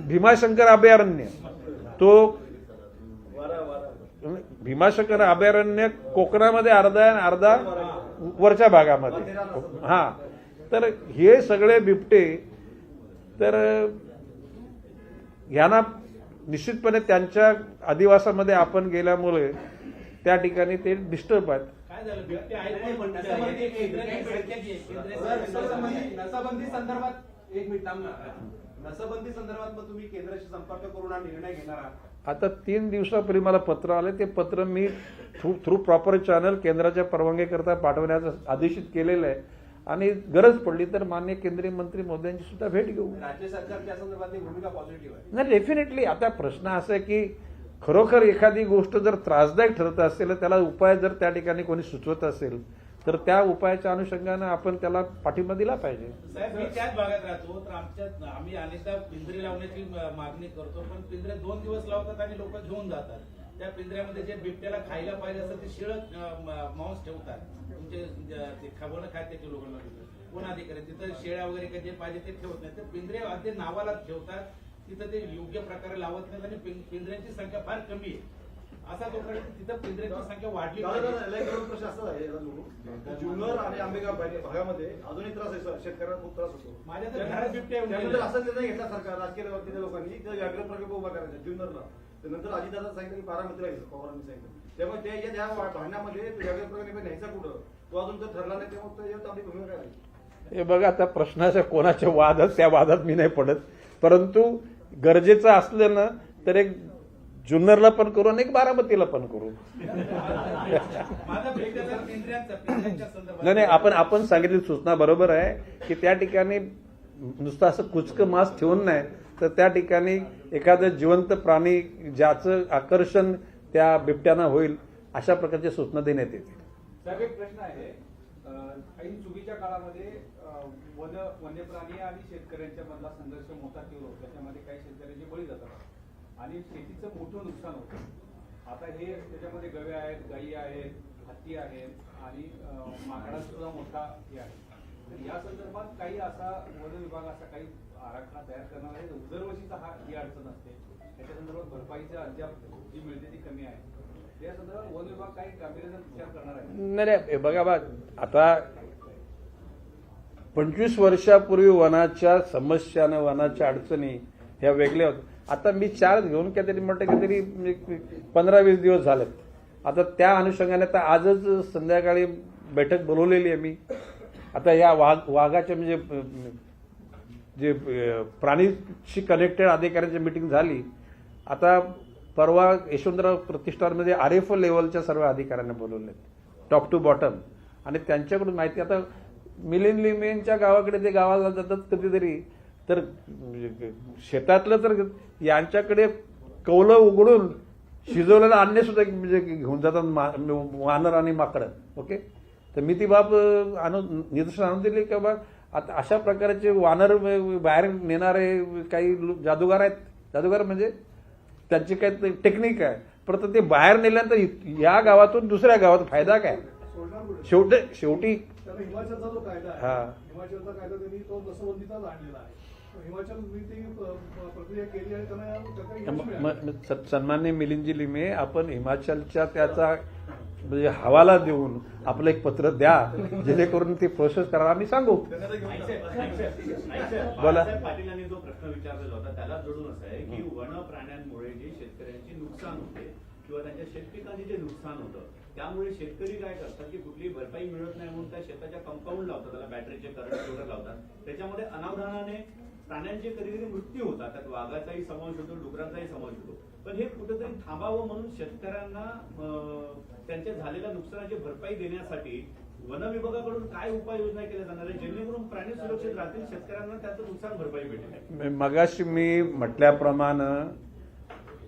भीमाशंकर अभयारण्य, तो भीमाशंकर अभयारण्य कोकणामध्ये अर्धा आहे आणि अर्धा वरच्या भागामध्ये. हा, तर हे सगळे बिबटे तर ह्यांना निश्चितपणे त्यांच्या अधिवासामध्ये आपण गेल्यामुळे त्या ठिकाणी ते डिस्टर्ब आहेत. नसाबंदी संदर्भात एक मिनिट थांब ना. नसाबंदी संदर्भात मग तुम्ही केंद्राशी संपर्क करून हा निर्णय घेणार आहात? आता 3 दिवसापूर्वी मला पत्र आले, ते पत्र मी थ्रू प्रॉपर चॅनल केंद्राच्या परवानगीकरता पाठवण्याचं आदेशित केलेलं आहे आणि गरज पडली तर माननीय केंद्रीय मंत्री मोदयांची सुद्धा भेट घेऊ. राज्य सरकारच्या संदर्भातली भूमिका पॉझिटिव्ह आहे. नाही, डेफिनेटली. आता प्रश्न असा आहे की खरोखर एखादी गोष्ट जर त्रासदायक ठरत असेल, त्याला उपाय जर त्या ठिकाणी कोणी सुचवत असेल तर त्या उपायाच्या अनुषंगानं आपण त्याला पाठिंबा दिला पाहिजे. साहेब, मी त्याच भागात राहतो, तर आम्ही अनेकदा पिंजरे लावण्याची मागणी करतो, पण पिंजरे 2 दिवस लावतात आणि लोक घेऊन जातात. त्या पिंजऱ्यामध्ये जे बिबट्याला खायला पाहिजे असं ते शिळं मांस ठेवतात. तुमचे खबरनं खात्याचे लोक कोण अधिकारी तिथं शेळ्या वगैरे काही जे पाहिजे ते ठेवत नाही. तर पिंजरे अगदी नावाला ठेवतात, तिथं ते योग्य प्रकारे लावत नाहीत आणि पिंजऱ्यांची संख्या फार कमी आहे. असा तो तिथं पिंजऱ्यांची संख्या वाढली पाहिजे. प्रश्न असा आहे जुन्नर आणि आंबेगाव भागामध्ये अजूनही त्रास आहे, शेतकऱ्यांना खूप त्रास होतो. माझ्या तर घरात बिबट्या येऊन त्यानंतर गेल्या. असा निर्णय घेतला सरकार राजकीय लोकांनी की व्याघ्र प्रकल्प उभा करायचा जुन्नरला. नंतर अजितदादा सांगितलं की बारामतीला घ्यायचं, पवारांनी सांगितलं. त्यामुळे त्या भांडणामध्ये व्याघ्र प्रकल्प न्यायचा कुठं तो अजून तर ठरला नाही. त्यामुळे आपली भूमिका काय आहे? हे बघा, आता प्रश्नाच्या कोणाचे वादच, त्या वादात मी नाही पडत, परंतु गरजेचं असलं ना तर एक जुन्नरला पण करू आणि एक बारामतीला पण करू. माझा बिबट्याचा पिंजऱ्यांच्या संदर्भात नाही, आपण सांगितली सूचना बरोबर आहे की त्या ठिकाणी नुसतं असं कुचकं मांस ठेवून नाही तर त्या ठिकाणी एखादं जिवंत प्राणी ज्याचं आकर्षण त्या बिबट्यानं होईल अशा प्रकारच्या सूचना देण्यात येतील. साहेब, एक प्रश्न आहे. काही चुकीच्या काळामध्ये वन्यप्राणी आणि शेतकऱ्यांच्या मधला संघर्ष मोठा तीव्र होतो. त्याच्यामध्ये काही शेतकऱ्यांचे बळी जातात आणि शेतीचं मोठं नुकसान होतं. आता हे त्याच्यामध्ये गवे आहेत, गायी आहेत, हत्ती आहेत आणि माकडा सुद्धा मोठा हे आहे. तर या संदर्भात काही असा वन विभाग असा काही आराखडा तयार करणार आहे. उदरवशीचा ही अडचण असते, त्याच्या संदर्भात भरपाईच्या अद्याप जी मिळते ती कमी आहे. या संदर्भात वन विभाग काही गांभीर्याने विचार करणार आहे? नाही, बघा आता 25 वर्षापूर्वी वनाच्या समस्यानं, वनाच्या अडचणी ह्या वेगळ्या होत्या. आता मी चार्ज घेऊन काहीतरी म्हटलं काहीतरी 15-20 दिवस झालेत. आता त्या अनुषंगाने आता आजच संध्याकाळी बैठक बोलवलेली आहे मी. आता या वाघाच्या म्हणजे जे प्राणीशी कनेक्टेड अधिकाऱ्यांची मीटिंग झाली. आता परवा यशवंतराव प्रतिष्ठानमध्ये RFO लेवलच्या सर्व अधिकाऱ्यांना बोलवले, टॉप टू बॉटम, आणि त्यांच्याकडून माहिती. आता मिलिंद लिमेंच्या गावाकडे ते गावाला जातात कधीतरी, तर शेतातलं तर यांच्याकडे कौलं उघडून शिजवलेलं अन्न सुद्धा म्हणजे घेऊन जातात वानर आणि माकडं. ओके, तर मी ती बाब निदर्शन आणून दिली की बा आता अशा प्रकारचे वानर बाहेर नेणारे काही जादूगार आहेत. जादूगार म्हणजे त्यांची काही टेक्निक आहे, परंतु ते बाहेर नेल्यानंतर या गावातून दुसऱ्या गावात फायदा काय? शेवटी त्याला हिमाचलचा जो कायदा हा. आहे, हिमाचलचा कायदा त्यांनी तो नसबंदीचाच आणलेला आहे. हिमाचल ती प्रक्रिया केली आणि त्यांना सन्माननीय मिलिंदजी लिमे, आपण हिमाचलच्या त्याचा म्हणजे हवाला देऊन आपलं एक पत्र द्या जेणेकरून ती प्रोसेस करायला आम्ही सांगू. बोला. पाटील यांनी जो प्रश्न विचारलेला होता त्याला जोडून असं आहे की वन प्राण्यांमुळे जे शेतकऱ्यांचे नुकसान होते किंवा त्यांच्या शेतपिकांचे जे नुकसान होतं त्यामुळे शेतकरी काय करतात की कुठली भरपाई मिळत नाही म्हणून त्या शेताच्या कंपाऊंड लावतात, त्याला बॅटरीचे करंट वगैरे लावतात. त्याच्यामध्ये अनावधानाने प्राण्यांचे कधी कधी मृत्यू होतात. त्यात वाघाचाही समावेश होतो, डुकरांचाही समावेश होतो. पण हे कुठेतरी थांबावं म्हणून शेतकऱ्यांना त्यांच्या झालेल्या नुकसानाची भरपाई देण्यासाठी वन विभागाकडून काय उपाययोजना केल्या जाणार आहे जेणेकरून प्राणी सुरक्षित राहतील, शेतकऱ्यांना त्याचं नुकसान भरपाई भेटेल? मगाशी मी म्हटल्याप्रमाणे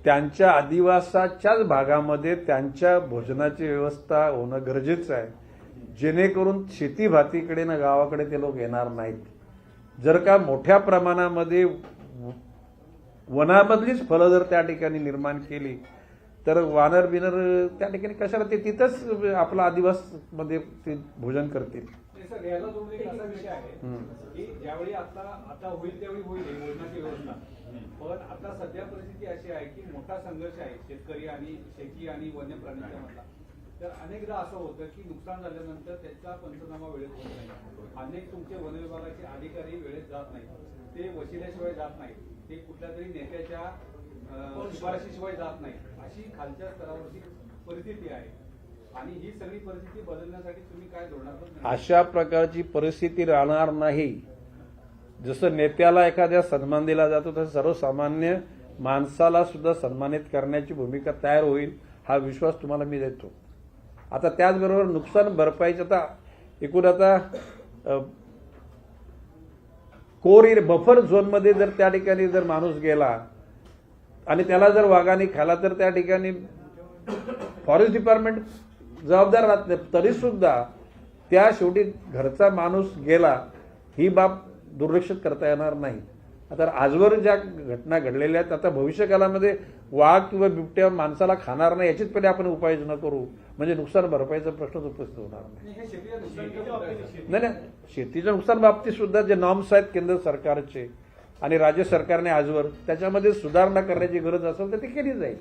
त्यांच्या आदिवासाच्याच भागामध्ये त्यांच्या भोजनाची व्यवस्था होणं गरजेचं आहे, जेणेकरून शेती भातीकडे ना गावाकडे ते लोक येणार नाहीत. जर का मोठ्या प्रमाणामध्ये वनामधलीच फळं जर त्या ठिकाणी निर्माण केली तर वानर बिनर त्या ठिकाणी कशाला ते तिथंच आपला आदिवासमध्ये ते भोजन करतील. नाही सर, याला जोडून एक असा विषय आहे की ज्यावेळी आता होईल त्यावेळी होईल ही भोजनाची व्यवस्था, पण आता सध्या परिस्थिती अशी आहे की मोठा संघर्ष आहे शेतकरी आणि शेती आणि वन्य प्राण्यांच्या मधला. तर अनेकदा असं होतं की नुकसान झाल्यानंतर त्याचा पंचनामा वेळेत होत नाही. अनेक तुमचे वन विभागाचे अधिकारी वेळेत जात नाहीत, ते वशिल्याशिवाय जात नाहीत, ते कुठल्या तरी नेत्याच्या शिफारशीशिवाय जात नाही. अशी खालच्या स्तरावरची परिस्थिती आहे आणि ही सगळी परिस्थिती बदलण्यासाठी तुम्ही काय धोरणात्मक अशा प्रकारची परिस्थिती राहणार नाही. जसं नेत्याला एखाद्या सन्मान दिला जातो तसं सर्वसामान्य माणसाला सुद्धा सन्मानित करण्याची भूमिका तयार होईल, हा विश्वास तुम्हाला मी देतो. आता त्याचबरोबर नुकसान भरपाईचं आता एकूण आता कोर बफर झोनमध्ये जर त्या ठिकाणी जर माणूस गेला आणि त्याला जर वाघाने खाला तर त्या ठिकाणी फॉरेस्ट डिपार्टमेंट जबाबदार राहत नाही, तरी सुद्धा त्या शेवटी घरचा माणूस गेला ही बाब दुर्लक्षित करता येणार नाही. आता आजवर ज्या घटना घडलेल्या आहेत, आता भविष्यकालामध्ये वाघ किंवा बिबट्या माणसाला खाणार नाही याचीच पहिले आपण उपाययोजना करू, म्हणजे नुकसान भरपाईचा प्रश्नच उपस्थित होणार नाही. हे शेतीच्या नुकसानीच्या नाही शेतीच्या नुकसान बाबतीत सुद्धा जे नॉर्म्स आहेत केंद्र सरकारचे आणि राज्य सरकारने आजवर त्याच्यामध्ये सुधारणा करण्याची गरज असेल तर ती केली जाईल.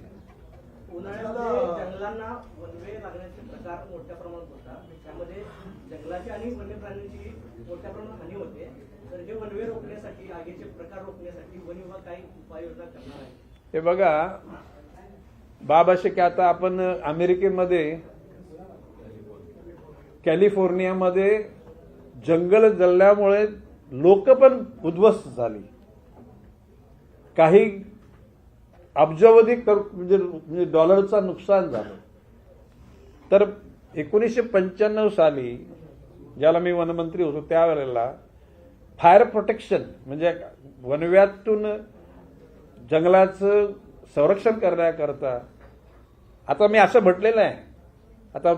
उन्हाळ्यामध्ये जंगलांना वनवे लागण्याचे प्रकार मोठ्या प्रमाणात होतात, त्यामध्ये जंगलाची आणि वन्य प्राण्यांची मोठ्या प्रमाणात हानी होते. तर हे वनवे रोखण्यासाठी, आगीचे प्रकार रोखण्यासाठी वन विभाग काही उपाययोजना करणार आहे? हे बघा बाब असे की आता आपण अमेरिकेमध्ये कॅलिफोर्नियामध्ये जंगल जळल्यामुळे लोक पण उद्ध्वस्त झाली, काही अब्जावधी म्हणजे डॉलरचं नुकसान झालं. तर 1995 साली ज्याला मी वनमंत्री होतो त्यावेळेला फायर प्रोटेक्शन म्हणजे वनव्यातून जंगलाचं संरक्षण करण्याकरता आता मी असं म्हटलेलं आहे, आता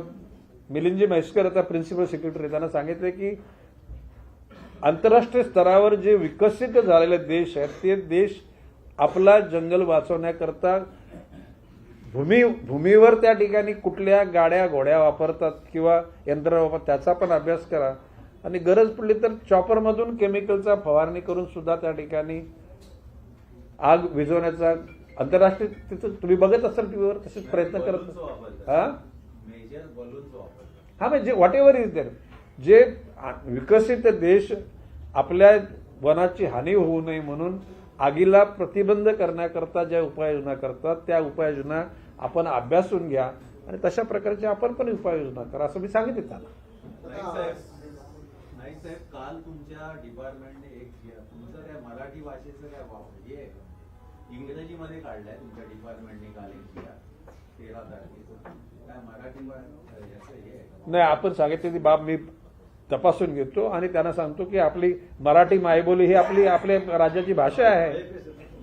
मिलिंदजी म्हैसकर आता प्रिन्सिपल सेक्रेटरी त्यांना सांगितलं की आंतरराष्ट्रीय स्तरावर जे विकसित झालेले देश आहेत ते देश आपला जंगल वाचवण्याकरता भूमीवर त्या ठिकाणी कुठल्या गाड्या घोड्या वापरतात किंवा यंत्र वापरतात त्याचा पण अभ्यास करा आणि गरज पडली तर चॉपरमधून केमिकलचा फवारणी करून सुद्धा त्या ठिकाणी आग विझवण्याचा आंतरराष्ट्रीय तिथं तुम्ही बघत असाल टीव्हीवर तसेच प्रयत्न करत हा म्हणजे व्हॉट एव्हर इज देअर. जे विकसित देश आपल्या वनाची हानी होऊ नये म्हणून आगीला प्रतिबंध करण्याकरता ज्या उपाययोजना करतात त्या उपाययोजना आपण अभ्यासून घ्या आणि तशा प्रकारच्या आपण पण उपाययोजना करा असं मी सांगितलं त्यांना. नाही साहेब, काल तुमच्या डिपार्टमेंटने एक तुमचं काय मराठी भाषेचं काय हे इंग्रजीमध्ये काढलंय तुमच्या डिपार्टमेंटने काल एक 13 तारखेचं काय मराठी नाही आपण सांगितले ती बाब मी तपासून घेतो आणि त्यांना सांगतो की आपली मराठी मायबोली ही आपल्या राज्याची भाषा आहे.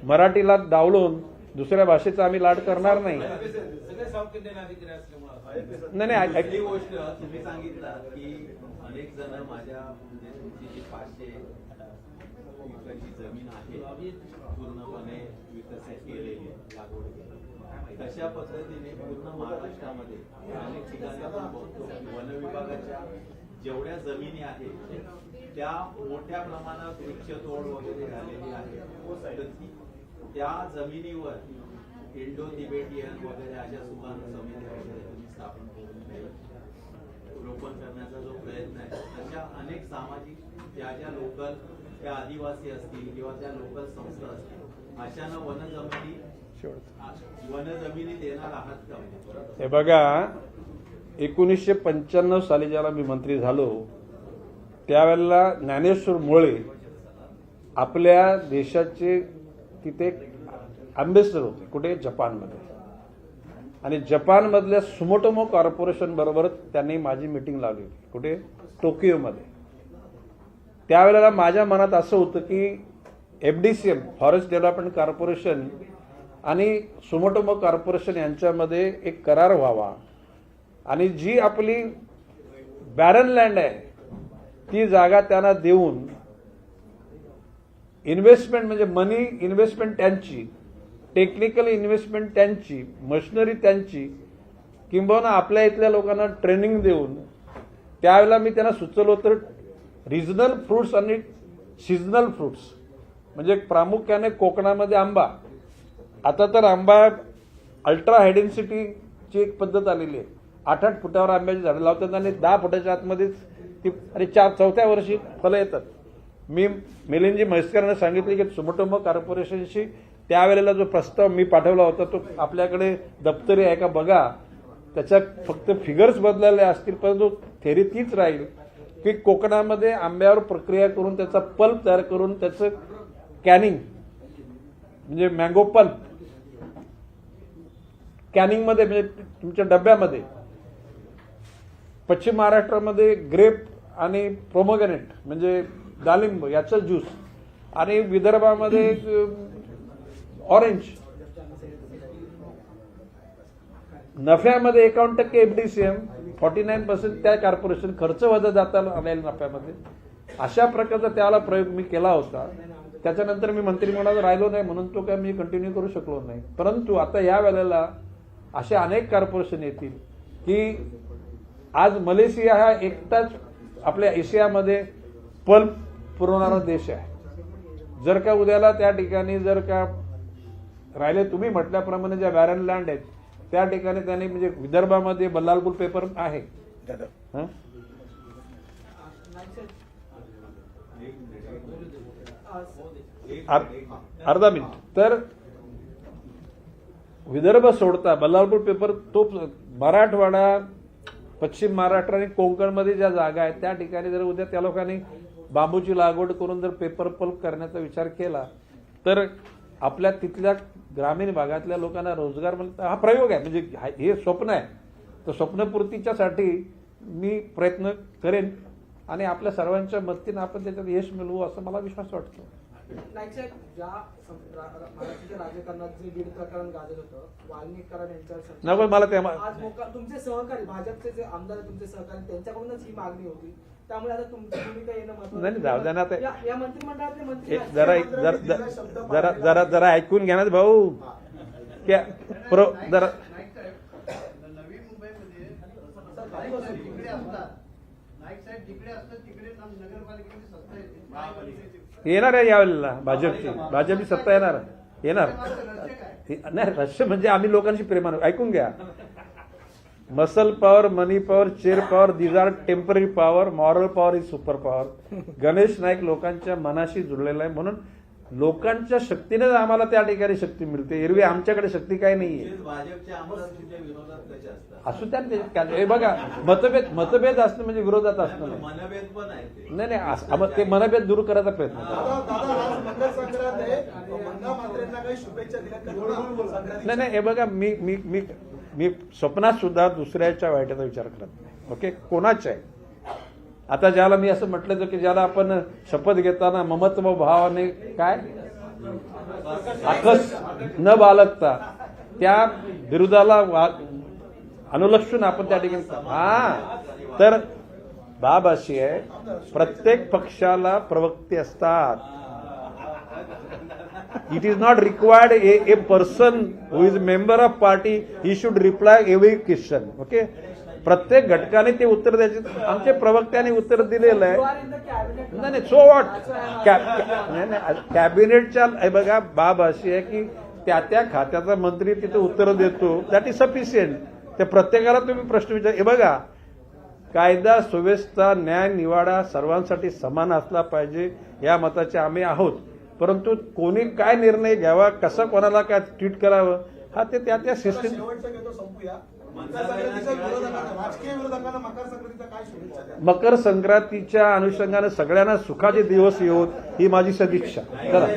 मराठीला डावलून दुसऱ्या भाषेचा आम्ही लाड करणार नाही. सगळे साऊथ इंडियन अधिकारी असल्यामुळे नाही गोष्ट तुम्ही सांगितलं की अनेक जण माझ्या म्हणजे तुमची जी 500 एकरची जमीन आहे पूर्णपणे विकसित केलेली लागवड केली, तशा पद्धतीने पूर्ण महाराष्ट्रामध्ये अनेक ठिकाणी आपण बघतो की वन विभागाच्या जेवढ्या जमिनी आहेत त्या मोठ्या प्रमाणात वृक्षतोड वगैरे झालेली आहे. त्या जमिनीवर इंडो तिबेटियन वगैरे अशा सुगंध समित्या वगैरे तुम्ही स्थापन करून रोपण करण्याचा जो प्रयत्न आहे, तशा अनेक सामाजिक त्या ज्या लोकल त्या आदिवासी असतील किंवा त्या लोकल संस्था असतील अशांना वनजमिनी देणार आहात का? हे बघा 1995 साली ज्याला मी मंत्री झालो त्यावेळेला ज्ञानेश्वर मुळे आपल्या देशाचे तिथे अँबेसेडर होते कुठे जपानमध्ये आणि जपानमधल्या सुमोटोमो कॉर्पोरेशन बरोबर त्यांनी माझी मीटिंग लावली होती कुठे टोकियोमध्ये. त्यावेळेला माझ्या मनात असं होतं की FDCM फॉरेस्ट डेव्हलपमेंट कॉर्पोरेशन आणि सुमोटोमो कॉर्पोरेशन यांच्यामध्ये एक करार व्हावा आणि जी आपली बॅरन लँड आहे ती जागा त्यांना देऊन इन्व्हेस्टमेंट म्हणजे मनी इन्व्हेस्टमेंट त्यांची, टेक्निकल इन्व्हेस्टमेंट त्यांची, मशिनरी त्यांची, किंबहुना आपल्या इथल्या लोकांना ट्रेनिंग देऊन त्यावेळेला मी त्यांना सुचवलं होतं रिजनल फ्रुट्स आणि सीझनल फ्रुट्स म्हणजे प्रामुख्याने कोकणामध्ये आंबा. आता तर आंबा अल्ट्रा हाय डेन्सिटीची एक पद्धत आलेली आहे. 8-8 फुटावर आंब्याची झाडं लावतात आणि 10 फुटाच्या आतमध्येच ती आणि 4-4थ्या वर्षी फलं येतात. मी मिलिंदजी म्हैसकरांना सांगितले की सुमोटोमो कॉर्पोरेशनशी त्यावेळेला जो प्रस्ताव मी पाठवला होता तो आपल्याकडे दप्तरी आहे का बघा. त्याच्यात फक्त फिगर्स बदलले असतील परंतु थेरी तीच राहील की कोकणामध्ये आंब्यावर प्रक्रिया करून त्याचा पल्प तयार करून त्याचं कॅनिंग म्हणजे मँगो पल्प कॅनिंगमध्ये म्हणजे तुमच्या डब्यामध्ये, पश्चिम महाराष्ट्रामध्ये ग्रेप आणि प्रोमोगॅनेट म्हणजे डाळिंब याचा ज्यूस आणि विदर्भामध्ये ऑरेंज. नफ्यामध्ये 51% एफडीसीएम, 49% त्या कॉर्पोरेशन खर्च वजा जाता आलेल्या नफ्यामध्ये. अशा प्रकारचा त्याला प्रयोग मी केला होता. त्याच्यानंतर मी मंत्रिमंडळात राहिलो नाही म्हणून तो काय मी कंटिन्यू करू शकलो नाही. परंतु आता या वेळेला अशा अनेक कॉर्पोरेशन येतील की आज मलेशिया हा एकटाच आपल्या एशियामध्ये पल्प पुरवणारा देश आहे. जर का उद्याला त्या ठिकाणी जर का राहिले तुम्ही म्हटल्याप्रमाणे ज्या बॅरन लँड आहेत त्या ठिकाणी त्यांनी म्हणजे विदर्भामध्ये बल्लारपूर पेपर आहे. हं? अर्धा मिनिट. तर विदर्भ सोडता बल्लारपूर पेपर तो मराठवाडा, पश्चिम महाराष्ट्र आणि कोकणमध्ये ज्या जागा आहेत त्या ठिकाणी जर उद्या त्या लोकांनी बांबूची लागवड करून जर पेपर पल्प करण्याचा विचार केला तर आपल्या तिथल्या ग्रामीण भागातल्या लोकांना रोजगार हा प्रयोग आहे. म्हणजे हे स्वप्न आहे. तर स्वप्नपूर्तीच्यासाठी मी प्रयत्न करेन आणि आपल्या सर्वांच्या मदतीने आपण त्याच्यात यश मिळवू असं मला विश्वास वाटतो. नाईक साहेब, ज्या महाराष्ट्राच्या राजकारणात जे बीड प्रकरण गाजत होतं, वाल्मिकरांनी यांच्यावर नको मला ते आज तुमचे सहकारी भाजपचे जे आमदार तुमचे सहकारी त्यांच्याकडूनच ही मागणी होती. त्यामुळे आता तुमची भूमिका येणं महत्त्वाचं नाही. जाऊ द्या ना ते या मंत्रिमंडळातले मंत्री जरा ऐकून घ्या ना भाऊ. जरा नवी मुंबईमध्ये तिकडे असतात, नाईक साहेब जिकडे असतात तिकडे नगरपालिकेची सत्ता येते. येणार आहे यावेळेला भाजपची सत्ता येणार. नाही रहस्य म्हणजे आम्ही लोकांशी प्रेमानं ऐकून घ्या. Muscle power, money power, chair power these are temporary power. Moral power is super power. Ganesh Naik लोकांच्या मनाशी जुळलेला आहे म्हणून लोकांच्या शक्तीने आम्हाला त्या ठिकाणी शक्ती मिळते. एरवी आमच्याकडे शक्ती काही नाहीये. असू त्या हे बघा मतभेद असणं म्हणजे विरोधात असणं नाही. मनभेद पण आहे नाही ते मनभेद दूर करायचा प्रयत्न नाही. हे बघा मी स्वप्नात सुद्धा दुसऱ्याच्या वाईटाचा विचार करत नाही. ओके, कोणाच्या आहे. आता ज्याला मी असं म्हटलं तर की ज्याला आपण शपथ घेताना ममत्व भावाने काय आकस न बाळगता त्या विरोधाला अनुलक्षून आपण त्या ठिकाणी तर बाब अशी आहे प्रत्येक पक्षाला प्रवक्ते असतात. It is not required a person who is member of party he should reply every question. Okay, प्रत्येक घटकाने ते उत्तर द्यायचे. आमचे प्रवक्त्याने उत्तर दिलेलं आहे. नाही सो व्हॉट कॅबिनेटच्या बघा बाब अशी आहे की त्या खात्याचा मंत्री तिथे उत्तर देतो दॅट इज सफिशियंट. त्या प्रत्येकाला तुम्ही प्रश्न विचार. हे बघा कायदा सुव्यवस्था न्याय निवाडा सर्वांसाठी समान असला पाहिजे या मताचे आम्ही आहोत. परंतु कोणी काय निर्णय घ्यावा कसा कोणाला काय ट्रीट करावं हा ते त्या सिस्टीम. मकर संक्रांतीच्या अनुषंगाने सगळ्यांना सुखाचे दिवस येऊत ही माझी सदिच्छा. चला